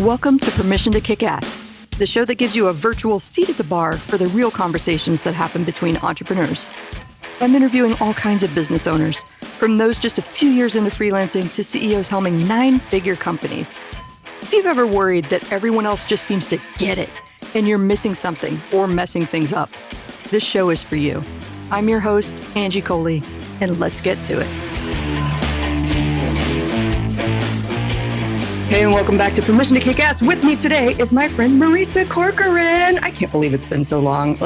Welcome to Permission to Kick Ass, the show that gives you a virtual seat at the bar for the real conversations that happen between entrepreneurs. I'm interviewing all kinds of business owners, from those just a few years into freelancing to CEOs helming 9-figure companies. If you've ever worried that everyone else just seems to get it and you're missing something or messing things up, this show is for you. I'm your host, Angie Coley, and let's get to it. Hey, and welcome back to Permission to Kick Ass. With me today is my friend Marisa Corcoran. I can't believe it's been so long.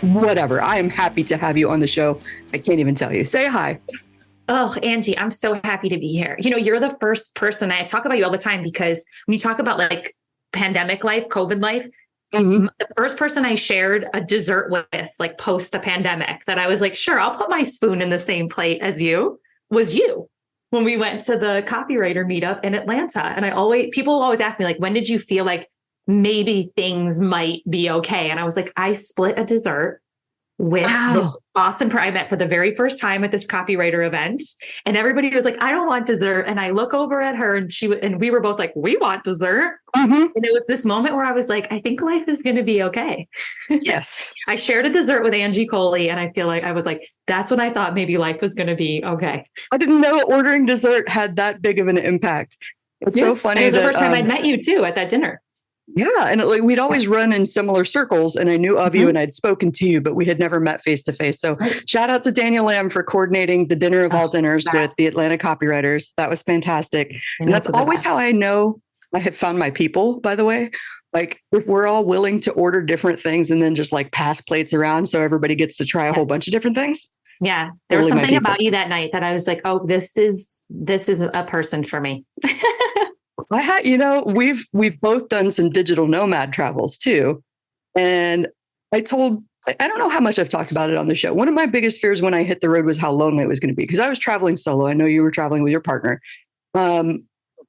Whatever. I am happy to have you on the show. I can't even tell you. Say hi. Oh, Angie, I'm so happy to be here. You know, you're the first person. I talk about you all the time because when you talk about pandemic life, COVID life, the first person I shared a dessert with, post the pandemic, that I was like, sure, I'll put my spoon in the same plate as you, was you. When we went to the copywriter meetup in Atlanta. And people always ask me, when did you feel like maybe things might be okay? And I was like, I split a dessert with this awesome I met for the very first time at this copywriter event. And everybody was like, I don't want dessert. And I look over at her and we were both like, we want dessert. And it was this moment where I was like, I think life is going to be okay. Yes. I shared a dessert with Angie Coley, and I feel like I was like, that's when I thought maybe life was going to be okay. I didn't know ordering dessert had that big of an impact. It's so funny. It was the first time I'd met you too at that dinner. Yeah. And we'd always run in similar circles, and I knew of you and I'd spoken to you, but we had never met face to face. So shout out to Daniel Lamb for coordinating the dinner of all dinners with the Atlanta copywriters. That was fantastic. And that's always how I know I have found my people, by the way. If we're all willing to order different things and then just pass plates around so everybody gets to try a whole bunch of different things. Yeah. There was something about you that night that I was like, oh, this is a person for me. We've both done some digital nomad travels too. And I don't know how much I've talked about it on the show. One of my biggest fears when I hit the road was how lonely it was going to be, because I was traveling solo. I know you were traveling with your partner.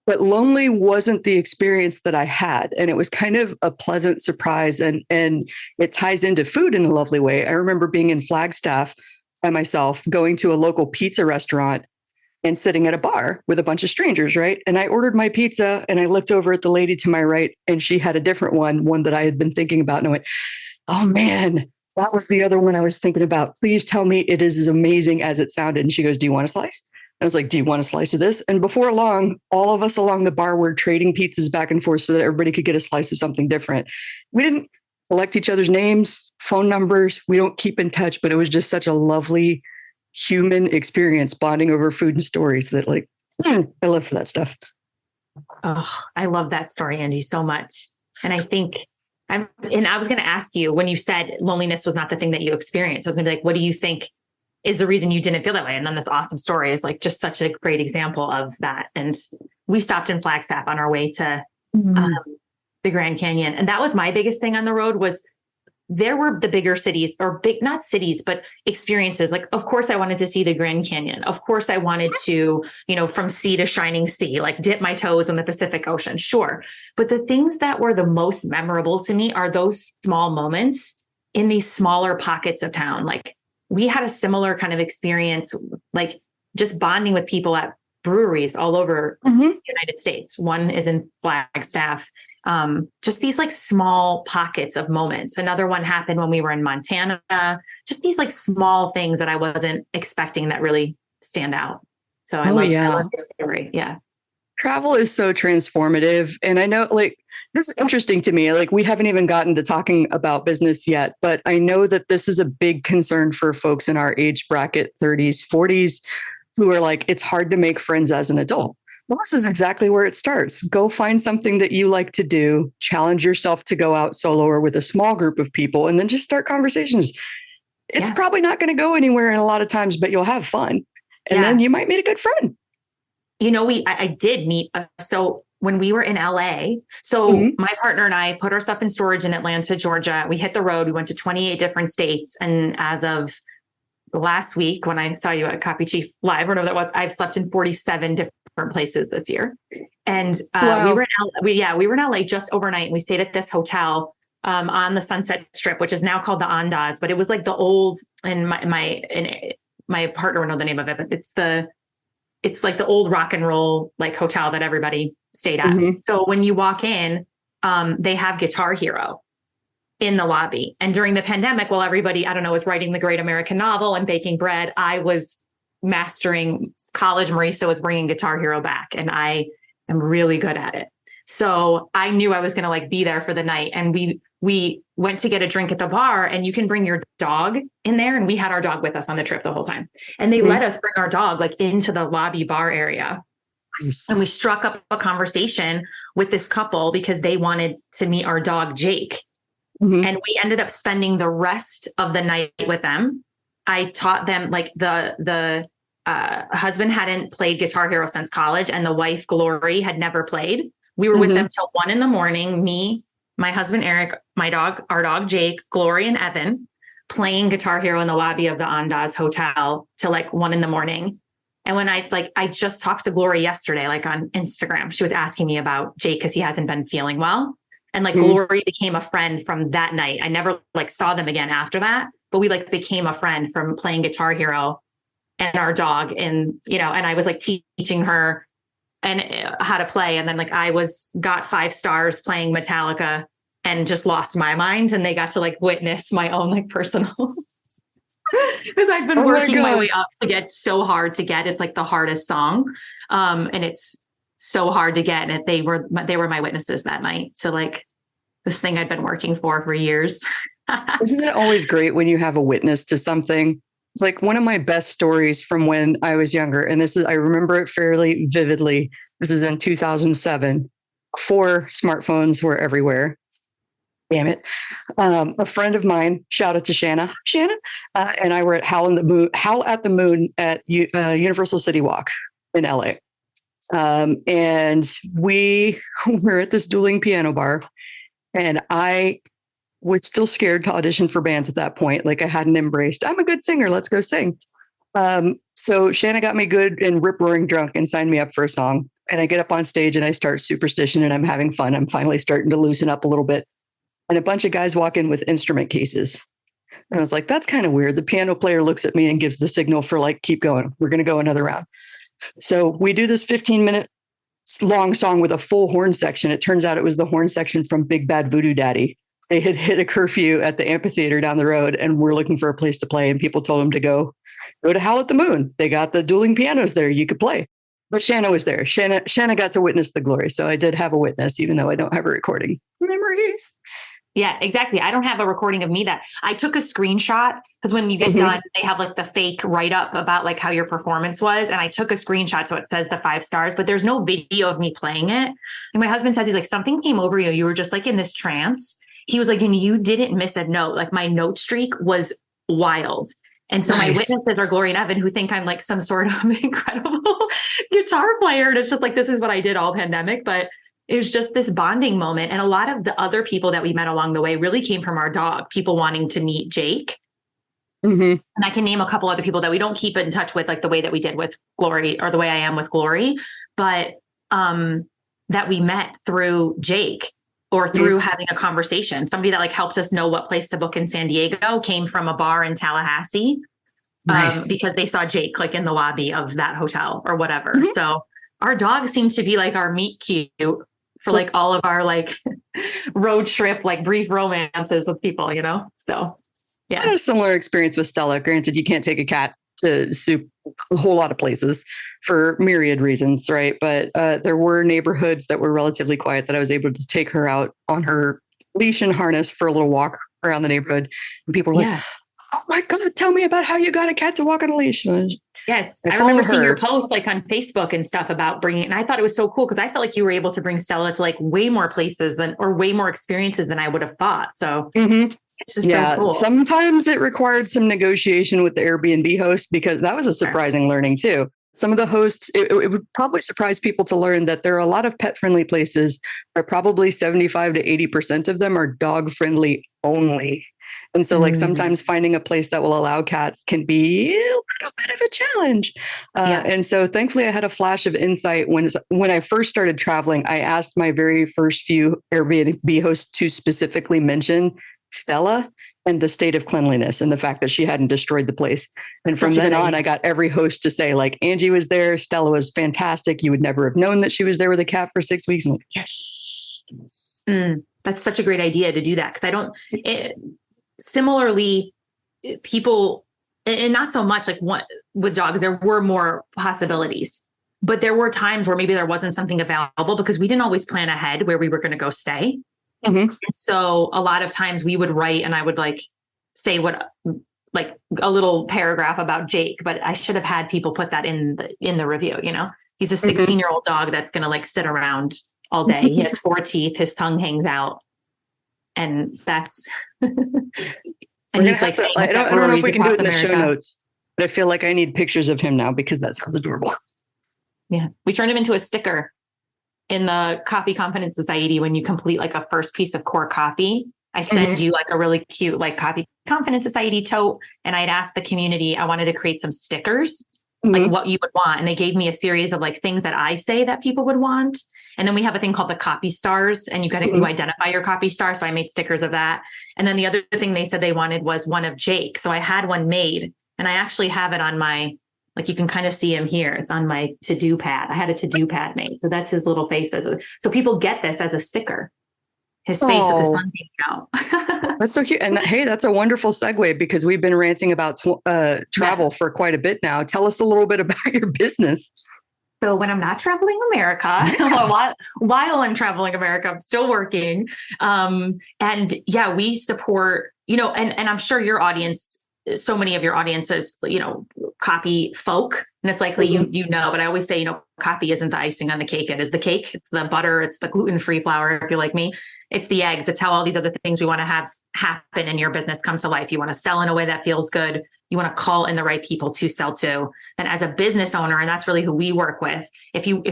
But lonely wasn't the experience that I had. And it was kind of a pleasant surprise. And it ties into food in a lovely way. I remember being in Flagstaff by myself, going to a local pizza restaurant and sitting at a bar with a bunch of strangers, right? And I ordered my pizza and I looked over at the lady to my right, and she had a different one that I had been thinking about. And I went, oh man, that was the other one I was thinking about. Please tell me it is as amazing as it sounded. And she goes, do you want a slice? I was like, do you want a slice of this? And before long, all of us along the bar were trading pizzas back and forth so that everybody could get a slice of something different. We didn't collect each other's names, phone numbers. We don't keep in touch, but it was just such a lovely human experience, bonding over food and stories that I live for that stuff. Oh, I love that story, Angie, so much. And I think I was going to ask you, when you said loneliness was not the thing that you experienced, I was going to be like, what do you think is the reason you didn't feel that way? And then this awesome story is just such a great example of that. And we stopped in Flagstaff on our way to the Grand Canyon. And that was my biggest thing on the road. Was there were the bigger cities, or not cities, but experiences. Of course I wanted to see the Grand Canyon. Of course I wanted to, from sea to shining sea, dip my toes in the Pacific Ocean. Sure. But the things that were the most memorable to me are those small moments in these smaller pockets of town. We had a similar kind of experience, just bonding with people at breweries all over the United States. One is in Flagstaff. Just these small pockets of moments. Another one happened when we were in Montana. Just these small things that I wasn't expecting that really stand out. So I love this story. Yeah. Travel is so transformative. And I know this is interesting to me. We haven't even gotten to talking about business yet, but I know that this is a big concern for folks in our age bracket, 30s, 40s, who are it's hard to make friends as an adult. Well, this is exactly where it starts. Go find something that you like to do, challenge yourself to go out solo or with a small group of people, and then just start conversations. It's probably not going to go anywhere in a lot of times, but you'll have fun. And then you might meet a good friend. I did meet. So when we were in LA, so my partner and I put our stuff in storage in Atlanta, Georgia. We hit the road. We went to 28 different states. And as of last week, when I saw you at Copy Chief Live, whatever that was, I've slept in 47 different places this year. And we were in LA just overnight, and we stayed at this hotel on the Sunset Strip, which is now called the Andaz, but it was the old, and my partner would know the name of it, but it's like the old rock and roll like hotel that everybody stayed at. Mm-hmm. So when you walk in, they have Guitar Hero in the lobby. And during the pandemic, while everybody, I don't know, was writing the great American novel and baking bread, I was mastering college. Marisa was bringing Guitar Hero back, and I am really good at it. So I knew I was going to like be there for the night. And we went to get a drink at the bar, and you can bring your dog in there. And we had our dog with us on the trip the whole time. And they let us bring our dog like into the lobby bar area. Nice. And we struck up a conversation with this couple because they wanted to meet our dog, Jake. Mm-hmm. And we ended up spending the rest of the night with them. I taught them, like, the husband hadn't played Guitar Hero since college, and the wife, Glory, had never played. We were with them till 1 a.m, me, my husband, Eric, my dog, our dog, Jake, Glory, and Evan, playing Guitar Hero in the lobby of the Andaz Hotel till like 1 a.m. And when I just talked to Glory yesterday, like on Instagram, she was asking me about Jake because he hasn't been feeling well. And like Glory became a friend from that night. I never like saw them again after that, but we like became a friend from playing Guitar Hero and our dog. And, you know, and I was like teaching her and how to play. And then like got 5 stars playing Metallica and just lost my mind. And they got to like witness my own like personal, because I've been working my way up to get so hard to get. It's like the hardest song. And it's so hard to get. And they were my witnesses that night. So like this thing I'd been working for years. Isn't it always great when you have a witness to something? It's like one of my best stories from when I was younger. And I remember it fairly vividly. This is in 2007, before smartphones were everywhere. Damn it. A friend of mine, shout out to Shanna, and I were at Howl at the Moon at Universal City Walk in LA. And we were at this dueling piano bar, and I was still scared to audition for bands at that point. Like I hadn't embraced, I'm a good singer, let's go sing. So Shanna got me good and rip roaring drunk and signed me up for a song. And I get up on stage and I start Superstition, and I'm having fun. I'm finally starting to loosen up a little bit. And a bunch of guys walk in with instrument cases. And I was like, that's kind of weird. The piano player looks at me and gives the signal for like, keep going. We're going to go another round. So we do this 15-minute long song with a full horn section. It turns out it was the horn section from Big Bad Voodoo Daddy. They had hit a curfew at the amphitheater down the road, and we're looking for a place to play. And people told them to go to Howl at the Moon. They got the dueling pianos there. You could play. But Shanna was there. Shanna got to witness the glory. So I did have a witness, even though I don't have a recording. Memories. Yeah, exactly. I don't have a recording of me that I took a screenshot, because when you get done, they have like the fake write up about like how your performance was. And I took a screenshot. So it says the 5 stars, but there's no video of me playing it. And my husband says, he's like, something came over you. You were just like in this trance. He was like, and you didn't miss a note. Like my note streak was wild. And so my witnesses are Glory and Evan, who think I'm like some sort of incredible guitar player. And it's just like, this is what I did all pandemic. But it was just this bonding moment. And a lot of the other people that we met along the way really came from our dog, people wanting to meet Jake. And I can name a couple other people that we don't keep in touch with, like the way that we did with Glory, or the way I am with Glory, but that we met through Jake, or through having a conversation. Somebody that like helped us know what place to book in San Diego came from a bar in Tallahassee, because they saw Jake like in the lobby of that hotel or whatever. So our dog seemed to be like our meet cute for like all of our like road trip, like brief romances with people, you know? So yeah. I had a similar experience with Stella. Granted, you can't take a cat to a whole lot of places for myriad reasons, right? But there were neighborhoods that were relatively quiet that I was able to take her out on her leash and harness for a little walk around the neighborhood. And people were like, oh my God, tell me about how you got a cat to walk on a leash. Yes. I remember seeing your posts like on Facebook and stuff about bringing, and I thought it was so cool, because I felt like you were able to bring Stella to like way more places or way more experiences than I would have thought. So it's just so cool. Sometimes it required some negotiation with the Airbnb host, because that was a surprising learning too. Some of the hosts, it would probably surprise people to learn that there are a lot of pet-friendly places, but probably 75 to 80% of them are dog-friendly only. And so like sometimes finding a place that will allow cats can be a little bit of a challenge. And so thankfully I had a flash of insight when I first started traveling. I asked my very first few Airbnb hosts to specifically mention Stella, and the state of cleanliness and the fact that she hadn't destroyed the place. And from then on, I got every host to say, like, Angie was there. Stella was fantastic. You would never have known that she was there with a cat for 6 weeks. I'm like, yes. That's such a great idea to do that. Because similarly, people, and not so much like with dogs, there were more possibilities. But there were times where maybe there wasn't something available because we didn't always plan ahead where we were going to go stay. Mm-hmm. So a lot of times we would write and I would like say like a little paragraph about Jake, but I should have had people put that in the review. You know, he's a 16-year-old dog that's going to like sit around all day. He has 4 teeth. His tongue hangs out. And that's, and he's like, I don't know if we can do it in the show notes, but I feel like I need pictures of him now because that sounds adorable. Yeah. We turned him into a sticker in the Copy Confidence Society. When you complete like a first piece of core copy, I send you like a really cute, like Copy Confidence Society tote. And I'd asked the community, I wanted to create some stickers, like what you would want. And they gave me a series of like things that I say that people would want. And then we have a thing called the copy stars, and you identify your copy star. So I made stickers of that. And then the other thing they said they wanted was one of Jake. So I had one made, and I actually have it on my, like, you can kind of see him here. It's on my to-do pad. I had a to-do pad made. So that's his little face. So people get this as a sticker. His face with the sun hanging out. That's so cute. And hey, that's a wonderful segue because we've been ranting about travel for quite a bit now. Tell us a little bit about your business. So when I'm not traveling America, while I'm traveling America, I'm still working. And yeah, we support, you know, and I'm sure your audience, so many of your audiences, you know, copy folk, and it's likely you know, but I always say, you know, copy isn't the icing on the cake. It is the cake. It's the butter. It's the gluten-free flour. If you're like me, it's the eggs. It's how all these other things we want to have happen in your business come to life. You want to sell in a way that feels good. You want to call in the right people to sell to. And as a business owner, and that's really who we work with, if you,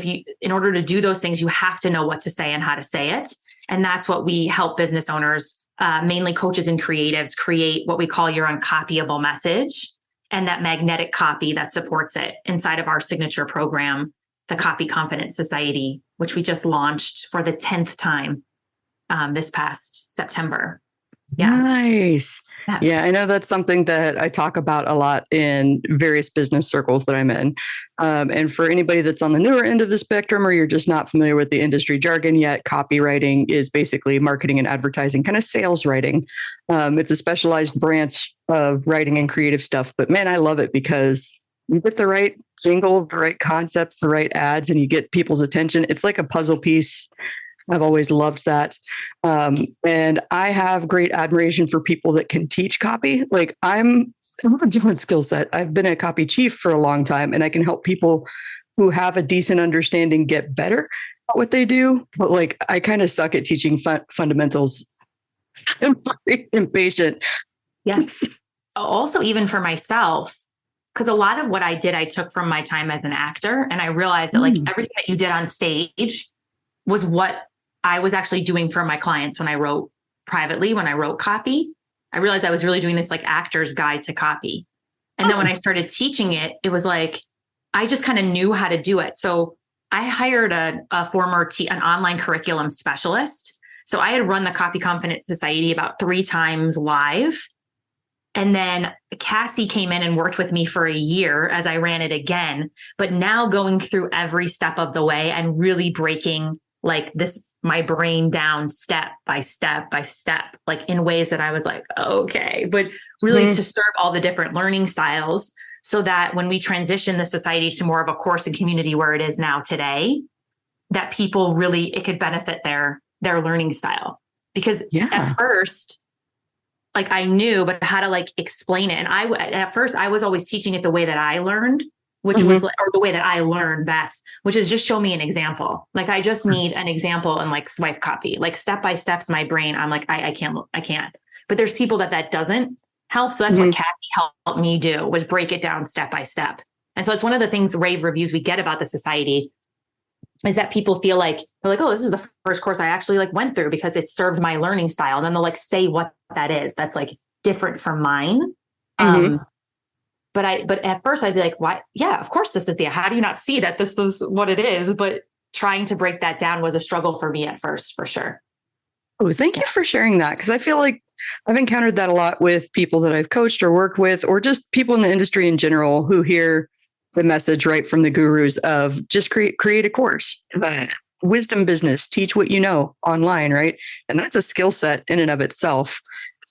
in order to do those things, you have to know what to say and how to say it. And that's what we help business owners, mainly coaches and creatives, create what we call your uncopyable message and that magnetic copy that supports it inside of our signature program, the Copy Confidence Society, which we just launched for the 10th time this past September. Yeah. Nice. Yeah, I know that's something that I talk about a lot in various business circles that I'm in. And for anybody that's on the newer end of the spectrum, or you're just not familiar with the industry jargon yet, copywriting is basically marketing and advertising, kind of sales writing. It's a specialized branch of writing and creative stuff. But man, I love it because you get the right jingles, the right concepts, the right ads, and you get people's attention. It's like a puzzle piece. I've always loved that. And I have great admiration for people that can teach copy. Like I have a different skill set. I've been a copy chief for a long time, and I can help people who have a decent understanding get better at what they do. But like, I kind of suck at teaching fundamentals. I'm very impatient. Yes. Also, even for myself, because a lot of what I did, I took from my time as an actor. And I realized that like everything that you did on stage was what I was actually doing for my clients when I wrote privately, when I wrote copy. I realized I was really doing this like actor's guide to copy. And then when I started teaching it, it was like, I just kind of knew how to do it. So I hired an online curriculum specialist. So I had run the Copy Confidence Society about 3 times live. And then Cassie came in and worked with me for a year as I ran it again, but now going through every step of the way and really breaking like this, my brain down step by step by step, like in ways that I was like, okay, but really to serve all the different learning styles so that when we transition the society to more of a course and community where it is now today, that people really, it could benefit their learning style. Because at first, like I knew, but how to like explain it. And at first I was always teaching it the way that I learned, which was like, or the way that I learned best, which is just show me an example. Like I just need an example and like swipe copy, like step by steps, my brain. I'm like, I can't. But there's people that doesn't help. So that's what Kathy helped me do, was break it down step by step. And so it's one of the things, rave reviews we get about the society is that people feel like, they're like, oh, this is the first course I actually like went through because it served my learning style. And then they'll like say what that is. That's like different from mine. But at first I'd be like, why? Yeah, of course this is how do you not see that this is what it is? But trying to break that down was a struggle for me at first, for sure. Oh, thank you for sharing that. Because I feel like I've encountered that a lot with people that I've coached or worked with, or just people in the industry in general who hear the message right from the gurus of just create a course, wisdom business, teach what you know online, right? And that's a skill set in and of itself.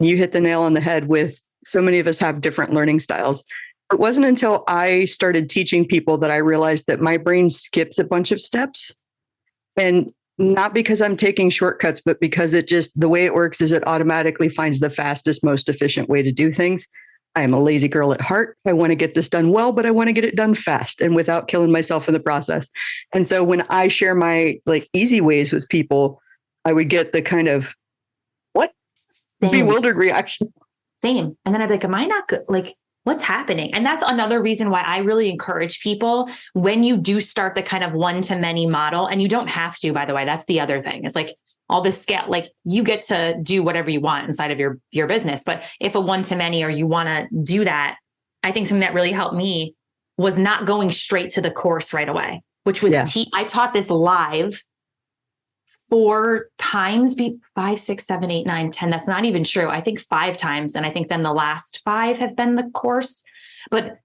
You hit the nail on the head with so many of us have different learning styles. It wasn't until I started teaching people that I realized that my brain skips a bunch of steps. And not because I'm taking shortcuts, but because it just, the way it works is it automatically finds the fastest, most efficient way to do things. I am a lazy girl at heart. I want to get this done well, but I want to get it done fast and without killing myself in the process. And so when I share my like easy ways with people, I would get the kind of what? Same. Bewildered reaction. Same. And then I'd be like, am I not good? Like, what's happening? And that's another reason why I really encourage people when you do start the kind of one-to-many model, and you don't have to, by the way, that's the other thing. It's like all this scale, like you get to do whatever you want inside of your business. But if a one-to-many or you want to do that, I think something that really helped me was not going straight to the course right away, which was, I taught this live 4 times, 5, 6, 7, 8, 9, 10. That's not even true. I think 5 times. And I think then the last 5 have been the course, but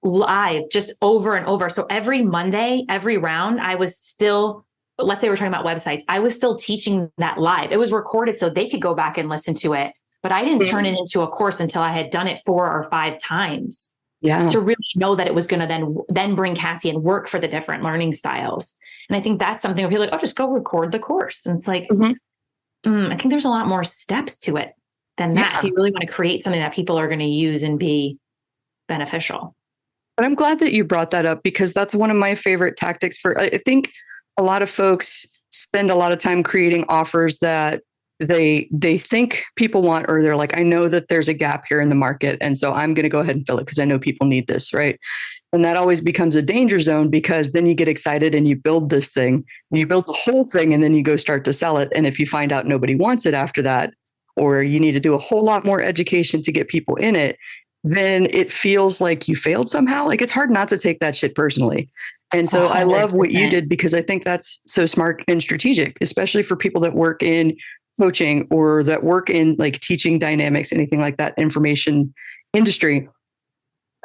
live just over and over. So every Monday, every round, I was still, let's say we're talking about websites, I was still teaching that live. It was recorded so they could go back and listen to it, but I didn't turn it into a course until I had done it 4 or 5 times. To really know that it was going to then bring Cassie and work for the different learning styles. And I think that's something where people are like, oh, just go record the course. And it's like, I think there's a lot more steps to it than that. If you really want to create something that people are going to use and be beneficial. But I'm glad that you brought that up, because that's one of my favorite tactics I think a lot of folks spend a lot of time creating offers that they think people want, or they're like, I know that there's a gap here in the market, and so I'm going to go ahead and fill it because I know people need this, right? And that always becomes a danger zone, because then you get excited and you build this thing, and you build the whole thing, and then you go start to sell it. And if you find out nobody wants it after that, or you need to do a whole lot more education to get people in it, then it feels like you failed somehow. Like it's hard not to take that shit personally. And so 100%. I love what you did, because I think that's so smart and strategic, especially for people that work in coaching or that work in like teaching dynamics, anything like that, information industry.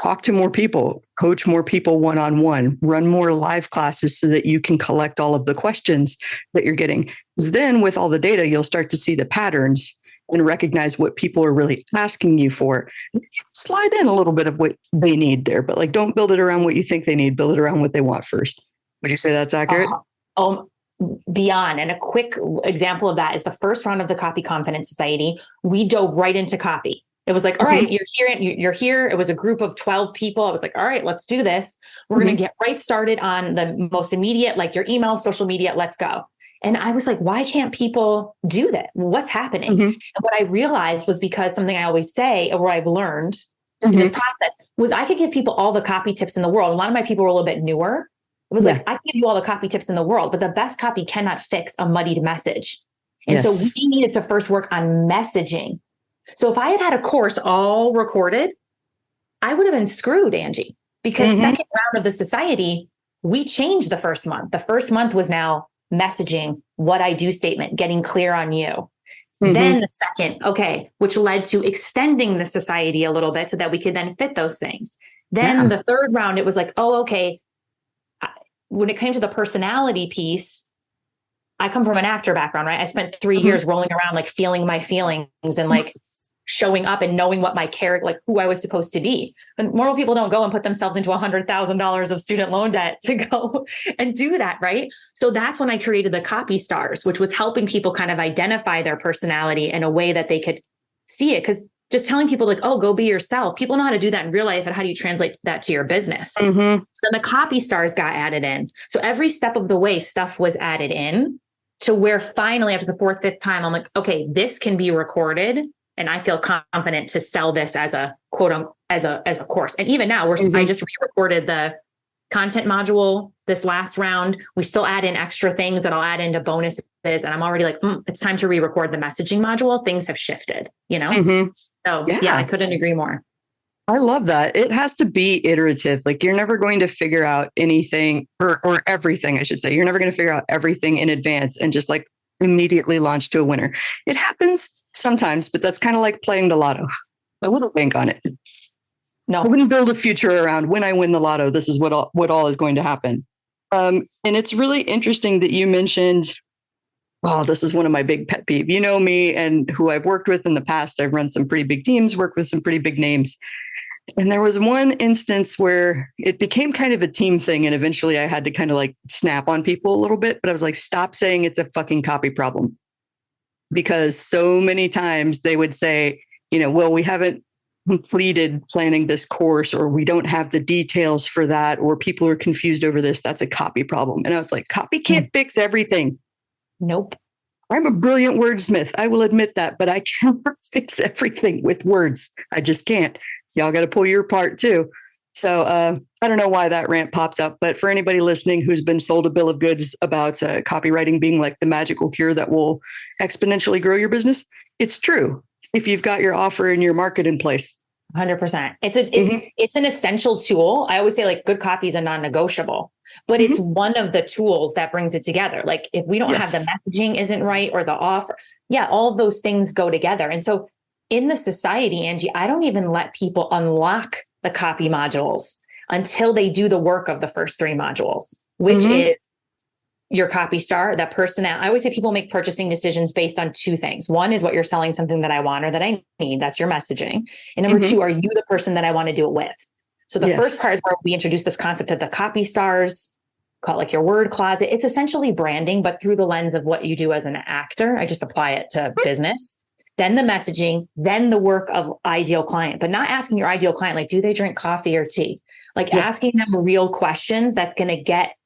Talk to more people, coach more people one-on-one, run more live classes so that you can collect all of the questions that you're getting. Because then with all the data, you'll start to see the patterns and recognize what people are really asking you for. Slide in a little bit of what they need there, but like don't build it around what you think they need, build it around what they want first. Would you say that's accurate? Beyond. And a quick example of that is the first round of the Copy Confidence Society. We dove right into copy. It was like, all right, you're here. It was a group of 12 people. I was like, all right, let's do this. We're going to get right started on the most immediate, like your email, social media, let's go. And I was like, why can't people do that? What's happening? And what I realized was because something I always say, or what I've learned in this process, was I could give people all the copy tips in the world. A lot of my people were a little bit newer. It was like, I can give you all the copy tips in the world, but the best copy cannot fix a muddied message. And so we needed to first work on messaging. So if I had a course all recorded, I would have been screwed, Angie, because second round of the society, we changed the first month. The first month was now messaging, what I do statement, getting clear on you. Then the second, which led to extending the society a little bit so that we could then fit those things. Then the third round, it was like, when it came to the personality piece, I come from an actor background, right? I spent 3 years rolling around, like feeling my feelings and like showing up and knowing what my character, like who I was supposed to be. But normal people don't go and put themselves into $100,000 of student loan debt to go and do that, right? So that's when I created the Copy Stars, which was helping people kind of identify their personality in a way that they could see it. Because just telling people like, oh, go be yourself. People know how to do that in real life. And how do you translate that to your business? Then the Copy Stars got added in. So every step of the way, stuff was added in to where finally after the 4th, 5th time, I'm like, okay, this can be recorded. And I feel confident to sell this as a quote unquote, as a course. And even now I just re-recorded the content module this last round. We still add in extra things that I'll add into bonuses. And I'm already like, it's time to re-record the messaging module. Things have shifted, you know? So I couldn't agree more. I love that. It has to be iterative. Like you're never going to figure out anything or everything, I should say. You're never going to figure out everything in advance and just like immediately launch to a winner. It happens Sometimes, but that's kind of like playing the lotto. I wouldn't bank on it. No. I wouldn't build a future around when I win the lotto. This is what all is going to happen. And it's really interesting that you mentioned, oh, this is one of my big pet peeves. You know me and who I've worked with in the past. I've run some pretty big teams, worked with some pretty big names. And there was one instance where it became kind of a team thing. And eventually I had to kind of like snap on people a little bit. But I was like, stop saying it's a fucking copy problem. Because so many times they would say, well, we haven't completed planning this course, or we don't have the details for that, or people are confused over this. That's a copy problem. And I was like, copy can't fix everything. Nope. I'm a brilliant wordsmith. I will admit that, but I can't fix everything with words. I just can't. Y'all got to pull your part too. So I don't know why that rant popped up, but for anybody listening who's been sold a bill of goods about copywriting being like the magical cure that will exponentially grow your business, it's true if you've got your offer and your market in place. 100%. It's an essential tool. I always say like good copy is a non-negotiable, but it's one of the tools that brings it together. Like if we don't have the messaging isn't right or the offer, all of those things go together. And so in the society, Angie, I don't even let people unlock the copy modules until they do the work of the first 3 modules, which is your copy star, that personality. I always say people make purchasing decisions based on 2 things. One is what you're selling, something that I want or that I need. That's your messaging. And number 2, are you the person that I want to do it with? So the first part is where we introduce this concept of the copy stars, call it like your word closet. It's essentially branding, but through the lens of what you do as an actor. I just apply it to business. Then the messaging, then the work of ideal client, but not asking your ideal client, like, do they drink coffee or tea? Like asking them real questions that's going to get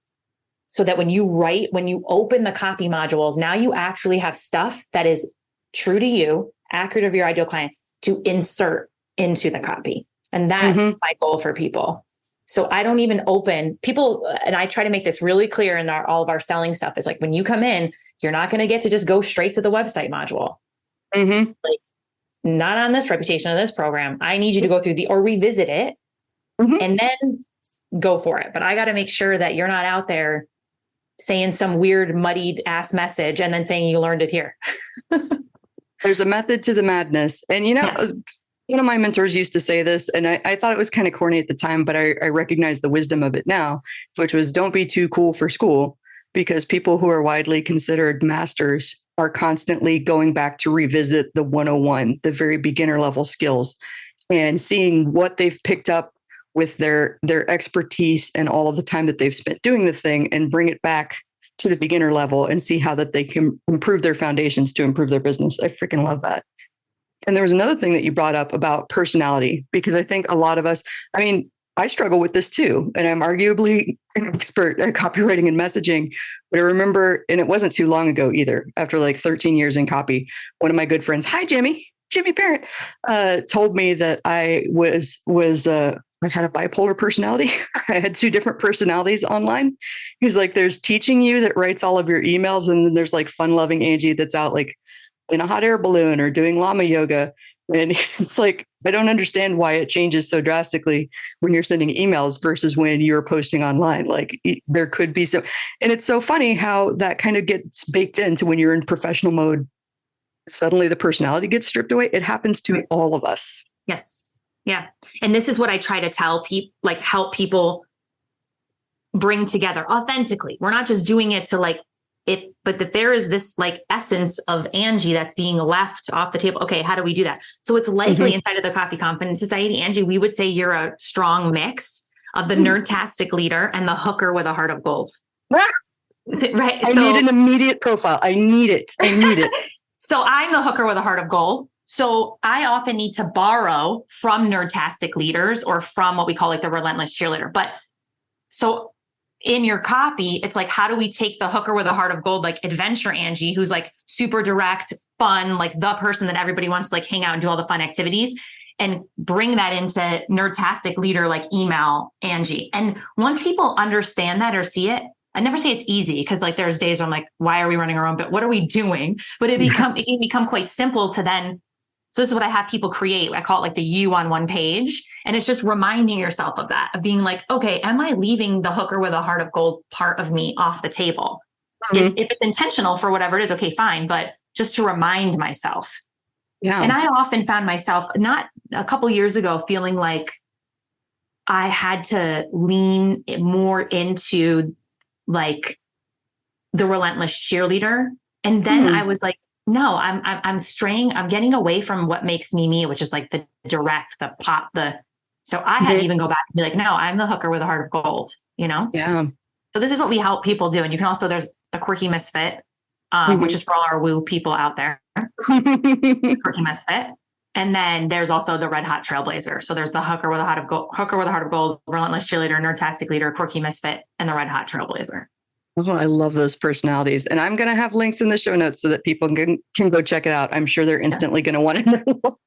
so that when you open the copy modules, now you actually have stuff that is true to you, accurate of your ideal client to insert into the copy. And that's my goal for people. So I don't even open people. And I try to make this really clear in all of our selling stuff is like, when you come in, you're not going to get to just go straight to the website module. Like, not on this reputation of this program. I need you to go through or revisit it and then go for it. But I got to make sure that you're not out there saying some weird muddied ass message and then saying you learned it here. There's a method to the madness. And, one of my mentors used to say this, and I thought it was kind of corny at the time, but I recognize the wisdom of it now, which was don't be too cool for school, because people who are widely considered masters are constantly going back to revisit the 101, the very beginner level skills, and seeing what they've picked up with their expertise and all of the time that they've spent doing the thing and bring it back to the beginner level and see how that they can improve their foundations to improve their business. I freaking love that. And there was another thing that you brought up about personality, because I think a lot of us, I struggle with this too. And I'm arguably an expert at copywriting and messaging. But I remember, and it wasn't too long ago either, after like 13 years in copy, one of my good friends, hi, Jimmy Parent, told me that I I had a bipolar personality. I had 2 different personalities online. He's like, there's teaching you that writes all of your emails. And then there's like fun-loving Angie that's out like in a hot air balloon or doing llama yoga. And it's like, I don't understand why it changes so drastically when you're sending emails versus when you're posting online. Like there could be some, and it's so funny how that kind of gets baked into when you're in professional mode. Suddenly the personality gets stripped away. It happens to all of us. Yes. Yeah. And this is what I try to tell people, like help people bring together authentically. We're not just doing it to like it, but that there is this like essence of Angie that's being left off the table. Okay. How do we do that? So it's likely inside of the Copy Confidence Society, Angie, we would say you're a strong mix of the nerdtastic leader and the hooker with a heart of gold. Right. I need an immediate profile. I need it. So I'm the hooker with a heart of gold. So I often need to borrow from nerdtastic leaders or from what we call like the relentless cheerleader. But so in your copy, it's like, how do we take the hooker with a heart of gold, like adventure Angie, who's like super direct, fun, like the person that everybody wants to like hang out and do all the fun activities, and bring that into nerdtastic leader, like email Angie. And once people understand that or see it, I never say it's easy because like there's days where I'm like, why are we running our own bit? What are we doing? But it can become quite simple to then. So this is what I have people create. I call it like the you on one page. And it's just reminding yourself of that, of being like, okay, am I leaving the hooker with a heart of gold part of me off the table? If it's intentional for whatever it is, okay, fine. But just to remind myself Yeah. And I often found myself, not a couple years ago, feeling like I had to lean more into like the relentless cheerleader. And then I was like, no, I'm straying. I'm getting away from what makes me, which is like the direct, the pop, so I had to even go back and be like, no, I'm the hooker with a heart of gold, you know? Yeah. So this is what we help people do. And you can also, there's the quirky misfit, which is for all our woo people out there, quirky misfit. And then there's also the red hot trailblazer. So there's the hooker with a heart of gold, relentless cheerleader, nerdtastic leader, quirky misfit, and the red hot trailblazer. Oh, I love those personalities. And I'm going to have links in the show notes so that people can go check it out. I'm sure they're instantly going to want to know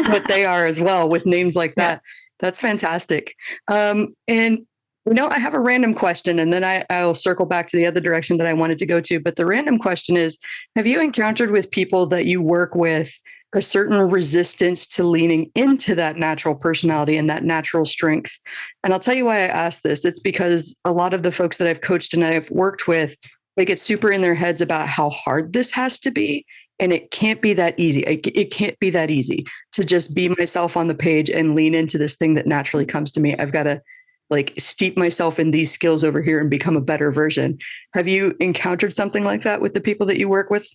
what they are as well with names like that. That's fantastic. And I have a random question, and then I'll circle back to the other direction that I wanted to go to. But the random question is, have you encountered with people that you work with a certain resistance to leaning into that natural personality and that natural strength? And I'll tell you why I ask this. It's because a lot of the folks that I've coached and I've worked with, they get super in their heads about how hard this has to be. And it can't be that easy. It can't be that easy to just be myself on the page and lean into this thing that naturally comes to me. I've got to like steep myself in these skills over here and become a better version. Have you encountered something like that with the people that you work with?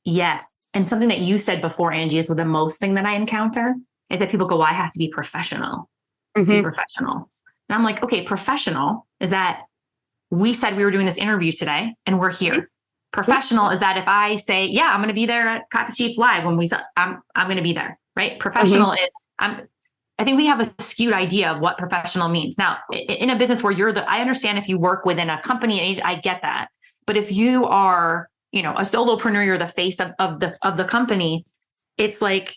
Yes. And something that you said before, Angie, is the most thing that I encounter is that people go, well, I have to be professional. Be professional. And I'm like, okay, professional is that we said we were doing this interview today and we're here. Professional is that if I say, yeah, I'm going to be there at Copy Chief Live when I'm going to be there, right? Professional is, I think we have a skewed idea of what professional means. Now, in a business where I understand if you work within a company, I get that. But if you are, a solopreneur, you're the face of the company, it's like,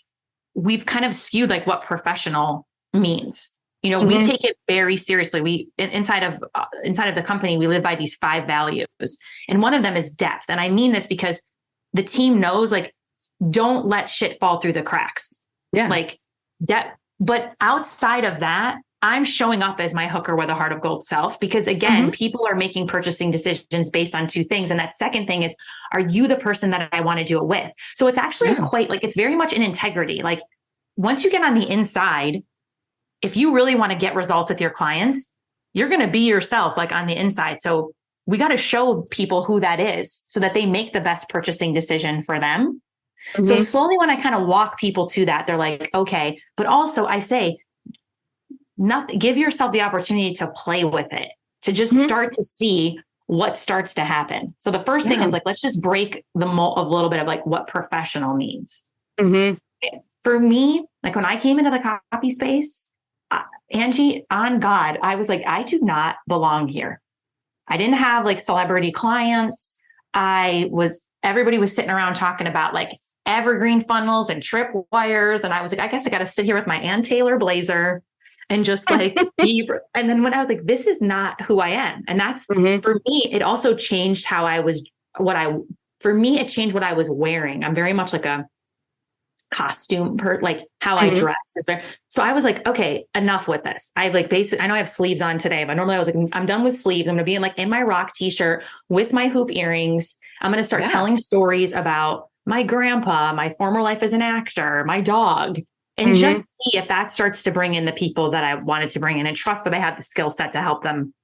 we've kind of skewed like what professional means. We take it very seriously. We inside of the company, we live by these 5 values. And one of them is depth. And I mean this because the team knows, like, don't let shit fall through the cracks. Yeah. Like depth. But outside of that, I'm showing up as my hooker with a heart of gold self, because again, people are making purchasing decisions based on 2 things. And that second thing is, are you the person that I want to do it with? So it's actually quite like, it's very much an integrity. Like once you get on the inside, if you really want to get results with your clients, you're going to be yourself, like on the inside. So we got to show people who that is so that they make the best purchasing decision for them. So slowly, when I kind of walk people to that, they're like, okay, but also I say, give yourself the opportunity to play with it, to just start to see what starts to happen. So the first thing is like, let's just break the mold a little bit of like what professional means. For me, like when I came into the copy space, Angie, on God, I was like, I do not belong here. I didn't have like celebrity clients. Everybody was sitting around talking about like evergreen funnels and tripwires. And I was like, I guess I got to sit here with my Ann Taylor blazer and just like, and then when I was like, this is not who I am. And that's for me, it also changed how I was, it changed what I was wearing. I'm very much like a costume like how I dress is there. So I was like, okay, enough with this. I like I know I have sleeves on today, but normally I was like, I'm done with sleeves. I'm going to be in my rock t-shirt with my hoop earrings. I'm going to start telling stories about my grandpa, my former life as an actor, my dog, and just see if that starts to bring in the people that I wanted to bring in, and trust that I have the skill set to help them,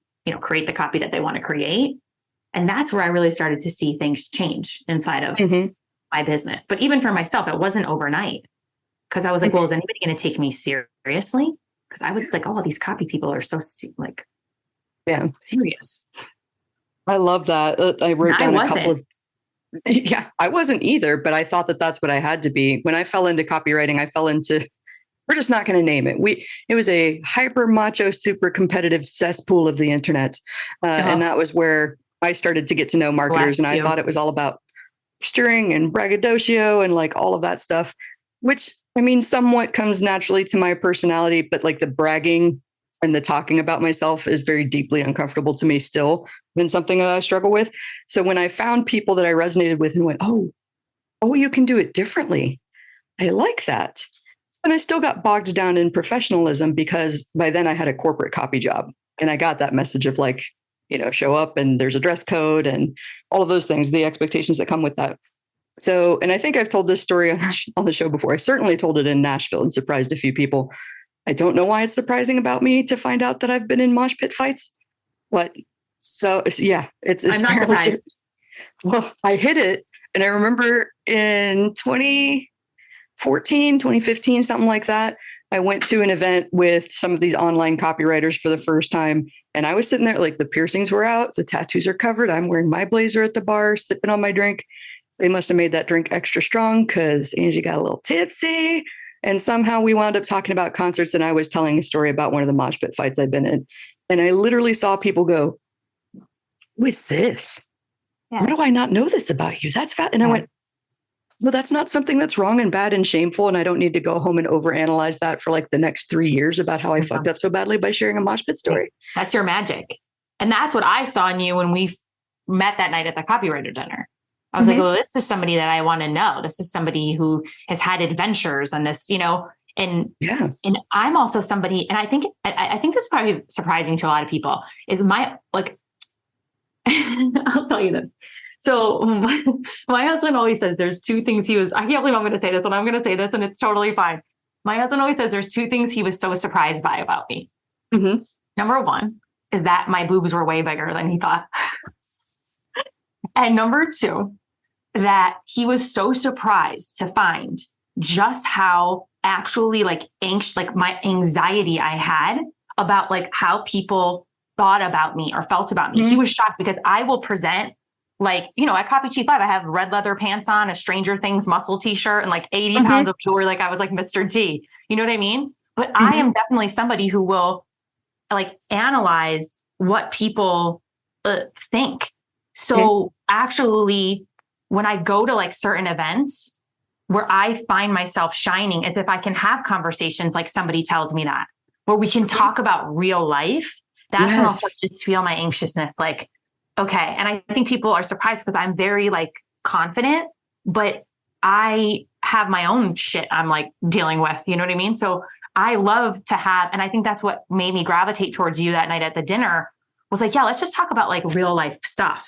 create the copy that they want to create. And that's where I really started to see things change inside of my business. But even for myself, it wasn't overnight, because I was like, well, is anybody going to take me seriously? Because I was like, oh, these copy people are so serious. I love that. I wrote down a couple of, I wasn't either, but I thought that that's what I had to be. When I fell into copywriting, we're just not going to name it. It was a hyper macho, super competitive cesspool of the internet. And that was where I started to get to know marketers. And I thought it was all about stirring and braggadocio and like all of that stuff, which I mean, somewhat comes naturally to my personality, but like the bragging and the talking about myself is very deeply uncomfortable to me still, been something that I struggle with. So when I found people that I resonated with and went, oh, you can do it differently, I like that. And I still got bogged down in professionalism, because by then I had a corporate copy job and I got that message of like, show up and there's a dress code and all of those things, the expectations that come with that. So, and I think I've told this story on the show before. I certainly told it in Nashville and surprised a few people. I don't know why it's surprising about me to find out that I've been in mosh pit fights, but so yeah, it's I'm not surprised. Well, I hit it, and I remember in 2014, 2015, something like that. I went to an event with some of these online copywriters for the first time. And I was sitting there, like the piercings were out, the tattoos are covered. I'm wearing my blazer at the bar, sipping on my drink. They must have made that drink extra strong because Angie got a little tipsy. And somehow we wound up talking about concerts. And I was telling a story about one of the mosh pit fights I'd been in. And I literally saw people go, what's this? Yeah. How do I not know this about you? That's fat. And I went, well, that's not something that's wrong and bad and shameful. And I don't need to go home and overanalyze that for like the next 3 years about how I fucked up so badly by sharing a mosh pit story. That's your magic. And that's what I saw in you when we met that night at the copywriter dinner. I was like, oh, this is somebody that I want to know. This is somebody who has had adventures and this, and I'm also somebody, and I think this is probably surprising to a lot of people is I'll tell you this. So my husband always says there's two things I can't believe I'm going to say this, and I'm going to say this, and it's totally fine. My husband always says there's two things he was so surprised by about me. Mm-hmm. Number one is that my boobs were way bigger than he thought. And number two, that he was so surprised to find just how actually anxious, my anxiety I had about how people thought about me or felt about me. Mm-hmm. He was shocked because I will present at Copy Chief Live, I have red leather pants on, a Stranger Things muscle t-shirt, and 80 pounds of jewelry. I was like Mr. T, you know what I mean? But I am definitely somebody who will analyze what people think. So actually, when I go to certain events where I find myself shining, as if I can have conversations like somebody tells me that, where we can talk about real life, that's when I'll start to feel my anxiousness. Okay. And I think people are surprised because I'm very confident, but I have my own shit I'm dealing with, you know what I mean? So I love to have, and I think that's what made me gravitate towards you that night at the dinner was let's just talk about real life stuff.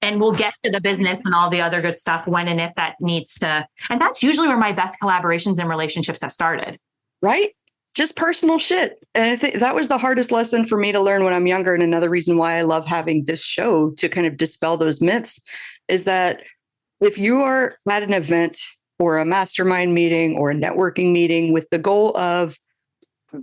And we'll get to the business and all the other good stuff when and if that needs to. And that's usually where my best collaborations and relationships have started. Right? Just personal shit. And I think that was the hardest lesson for me to learn when I'm younger. And another reason why I love having this show to kind of dispel those myths is that if you are at an event or a mastermind meeting or a networking meeting with the goal of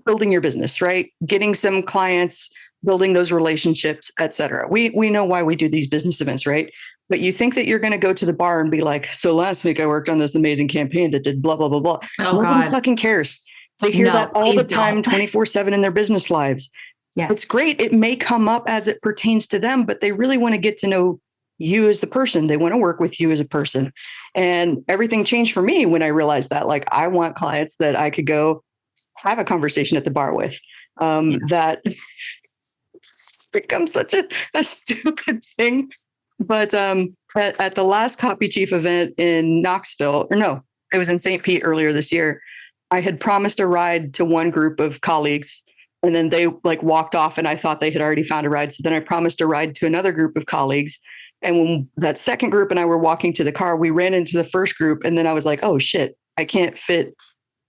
building your business, right? Getting some clients, building those relationships, et cetera. We know why we do these business events, right? But you think that you're going to go to the bar and be like, so last week I worked on this amazing campaign that did blah, blah, blah, blah. Nobody fucking cares. They hear that all the time, 24/7 in their business lives. Yes. It's great. It may come up as it pertains to them, but they really want to get to know you as the person. They want to work with you as a person. And everything changed for me when I realized that, I want clients that I could go have a conversation at the bar with. That becomes such a stupid thing. But at the last Copy Chief event in Knoxville, it was in St. Pete earlier this year, I had promised a ride to one group of colleagues, and then they walked off, and I thought they had already found a ride. So then I promised a ride to another group of colleagues. And when that second group and I were walking to the car, we ran into the first group. And then I was like, oh shit, I can't fit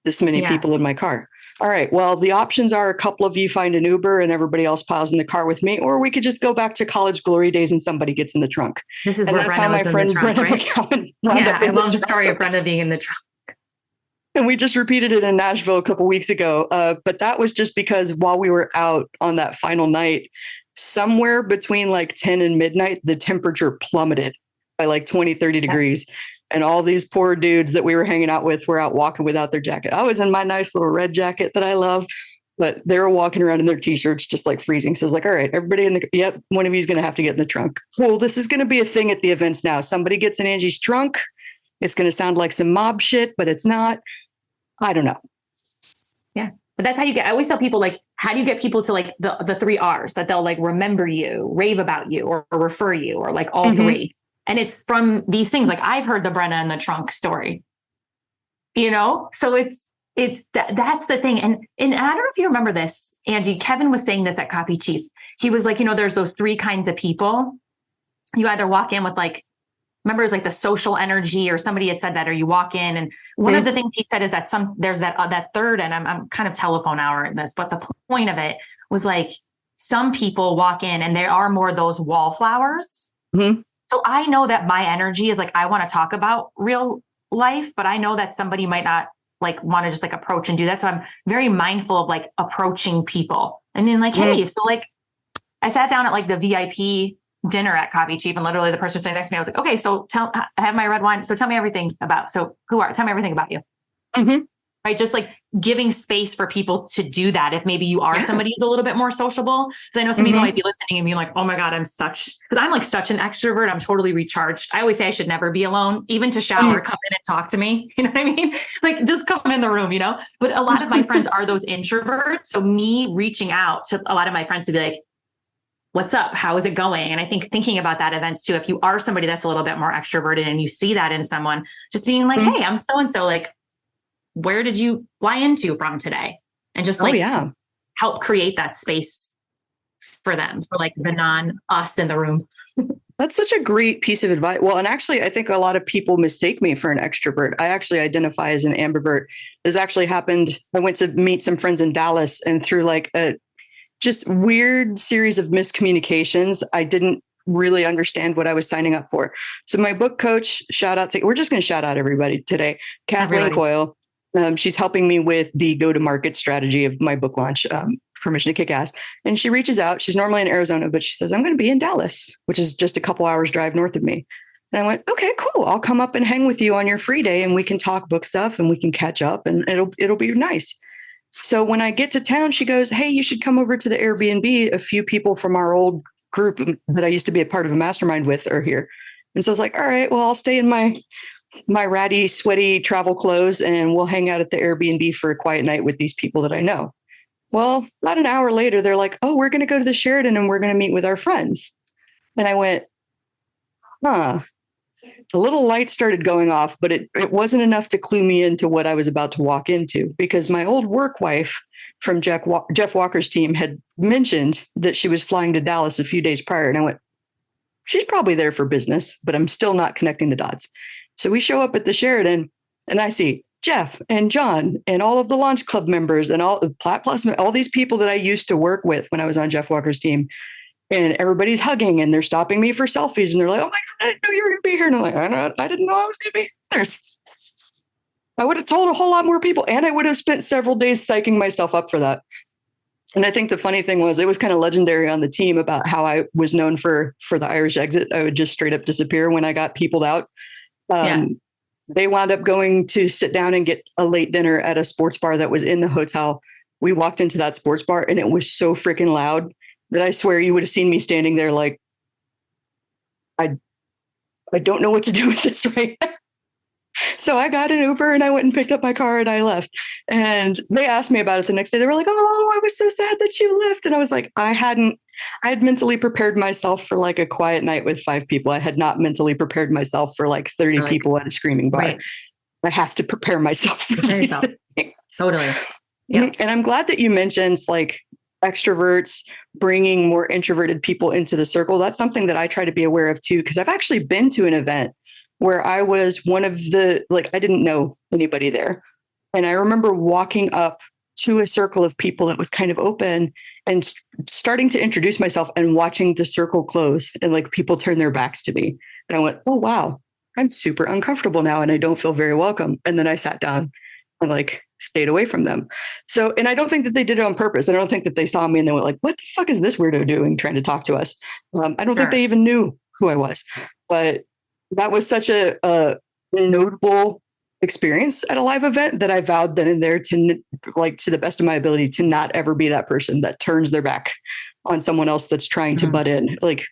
this many people in my car. All right, well, the options are a couple of you find an Uber and everybody else piles in the car with me, or we could just go back to college glory days and somebody gets in the trunk. This is where Brenda was in the trunk, right? Yeah, I love the story of Brenda being in the trunk. And we just repeated it in Nashville a couple of weeks ago. But that was just because while we were out on that final night, somewhere between 10 and midnight, the temperature plummeted by 20, 30 degrees. And all these poor dudes that we were hanging out with were out walking without their jacket. I was in my nice little red jacket that I love, but they were walking around in their t-shirts, just freezing. So it's all right, everybody one of you is going to have to get in the trunk. Well, this is going to be a thing at the events now. Somebody gets in Angie's trunk. It's going to sound like some mob shit, but it's not. I don't know. Yeah. But that's how you I always tell people, how do you get people to the 3 R's that they'll remember you, rave about you, or refer you, or all 3. And it's from these things. I've heard the Brenna in the trunk story, so that's the thing. And I don't know if you remember this, Angie, Kevin was saying this at Copy Chief. He was there's those 3 kinds of people. You either walk in with remember it was like the social energy, or somebody had said that, or you walk in. And one of the things he said is that there's that third, and I'm kind of telephone hour in this, but the point of it was like, some people walk in and there are more of those wallflowers. Mm-hmm. So I know that my energy is like, I want to talk about real life, but I know that somebody might not like want to just like approach and do that. So I'm very mindful of like approaching people and being like, hey, so like I sat down at like the VIP dinner at Coffee Cheap, and literally the person sitting next to me, I was like, okay, so I have my red wine. So tell me everything about, tell me everything about you. Mm-hmm. Right. Just like giving space for people to do that. If maybe you are somebody who's a little bit more sociable. Because I know some people might be listening and being like, oh my God, because I'm like such an extrovert. I'm totally recharged. I always say I should never be alone, even to shower, come in and talk to me. You know what I mean? Like just come in the room, but a lot of my friends are those introverts. So me reaching out to a lot of my friends to be like, what's up? How is it going? And I think thinking about that events too, if you are somebody that's a little bit more extroverted and you see that in someone, just being like, hey, I'm so-and-so, like, where did you fly into from today? And just like help create that space for them, for like the non-us in the room. That's such a great piece of advice. Well, and actually, I think a lot of people mistake me for an extrovert. I actually identify as an ambivert. This actually happened. I went to meet some friends in Dallas, and through like a just weird series of miscommunications, I didn't really understand what I was signing up for. So my book coach, we're just going to shout out everybody today, Kathleen Coyle. She's helping me with the go-to-market strategy of my book launch, Permission to Kick Ass. And she reaches out. She's normally in Arizona, but she says, I'm going to be in Dallas, which is just a couple hours drive north of me. And I went, okay, cool. I'll come up and hang with you on your free day, and we can talk book stuff and we can catch up, and it'll be nice. So when I get to town, she goes, hey, you should come over to the Airbnb. A few people from our old group that I used to be a part of a mastermind with are here. And so I was like, all right, well, I'll stay in my ratty, sweaty travel clothes, and we'll hang out at the Airbnb for a quiet night with these people that I know. Well, about an hour later, they're like, oh, we're going to go to the Sheraton and we're going to meet with our friends. And I went, a little light started going off, but it wasn't enough to clue me into what I was about to walk into, because my old work wife from Jeff Walker's team had mentioned that she was flying to Dallas a few days prior. And I went, she's probably there for business, but I'm still not connecting the dots. So we show up at the Sheraton, and I see Jeff and John and all of the Launch Club members and all the Plat Plus, all these people that I used to work with when I was on Jeff Walker's team. And everybody's hugging and they're stopping me for selfies. And they're like, oh my God, I didn't know you were going to be here. And I'm like, I didn't know I was going to be there. I would have told a whole lot more people, and I would have spent several days psyching myself up for that. And I think the funny thing was, it was kind of legendary on the team about how I was known for the Irish exit. I would just straight up disappear when I got peopled out. They wound up going to sit down and get a late dinner at a sports bar that was in the hotel. We walked into that sports bar, and it was so freaking loud that I swear you would have seen me standing there like, I don't know what to do with this right now. So I got an Uber and I went and picked up my car and I left. And they asked me about it the next day. They were like, oh, I was so sad that you left. And I was like, I had mentally prepared myself for like a quiet night with 5 people. I had not mentally prepared myself for like 30 people at a screaming bar. Right. I have to prepare myself for these things. Totally. Yep. And I'm glad that you mentioned like extroverts bringing more introverted people into the circle. That's something that I try to be aware of too, because I've actually been to an event where I was one of the, like, I didn't know anybody there. And I remember walking up to a circle of people that was kind of open and starting to introduce myself and watching the circle close and like people turn their backs to me. And I went, oh, wow, I'm super uncomfortable now and I don't feel very welcome. And then I sat down and like stayed away from them. So, and I don't think that they did it on purpose. I don't think that they saw me and they went like, what the fuck is this weirdo doing trying to talk to us? I don't think they even knew who I was, but that was such a notable experience at a live event that I vowed then and there to, like, to the best of my ability, to not ever be that person that turns their back on someone else that's trying to butt in. Like,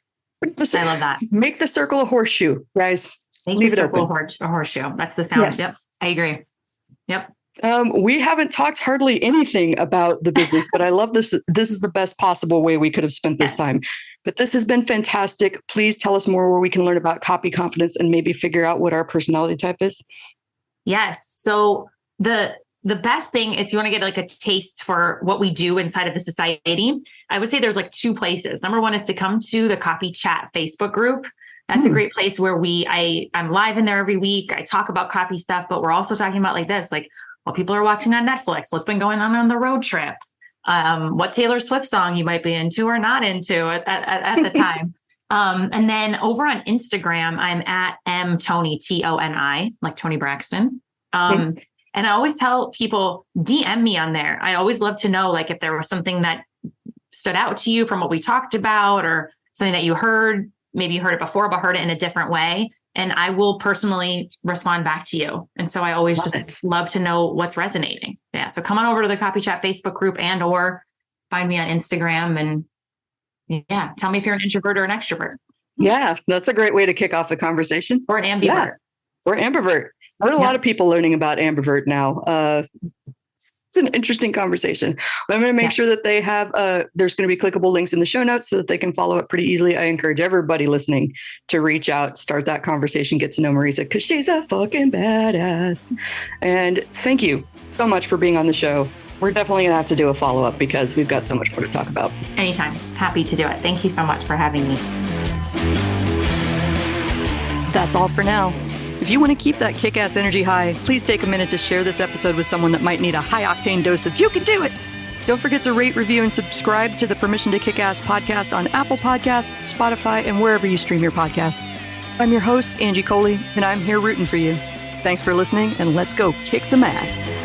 I love that. Make the circle a horseshoe, guys. Leave it open. A horseshoe. That's the sound. Yes. Yep. I agree. Yep. We haven't talked hardly anything about the business, but I love this. This is the best possible way we could have spent this time. But this has been fantastic. Please tell us more where we can learn about copy confidence and maybe figure out what our personality type is. Yes. So the best thing is, you want to get like a taste for what we do inside of the society. I would say there's like 2 places. Number one is to come to the Copy Chat Facebook group. That's a great place where I'm live in there every week. I talk about copy stuff, but we're also talking about like this, like what people are watching on Netflix, what's been going on the road trip, what Taylor Swift song you might be into or not into at the time. And then over on Instagram, I'm at mtoni, Toni, like Toni Braxton. And I always tell people, DM me on there. I always love to know, like, if there was something that stood out to you from what we talked about, or something that you heard, maybe you heard it before, but heard it in a different way. And I will personally respond back to you. And so I always love to know what's resonating. Yeah. So come on over to the Copy Chat Facebook group or find me on Instagram, and tell me if you're an introvert or an extrovert. Yeah. That's a great way to kick off the conversation. Or an ambivert. Yeah. Or ambivert. There's a lot of people learning about ambivert now. An interesting conversation. I'm going to make sure that they have, there's going to be clickable links in the show notes so that they can follow it pretty easily. I encourage everybody listening to reach out, start that conversation, get to know Marisa, because she's a fucking badass. And thank you so much for being on the show. We're definitely going to have to do a follow-up because we've got so much more to talk about. Anytime. Happy to do it. Thank you so much for having me. That's all for now. If you want to keep that kick-ass energy high, please take a minute to share this episode with someone that might need a high-octane dose of "you can do it." Don't forget to rate, review, and subscribe to the Permission to Kick-Ass podcast on Apple Podcasts, Spotify, and wherever you stream your podcasts. I'm your host, Angie Coley, and I'm here rooting for you. Thanks for listening, and let's go kick some ass.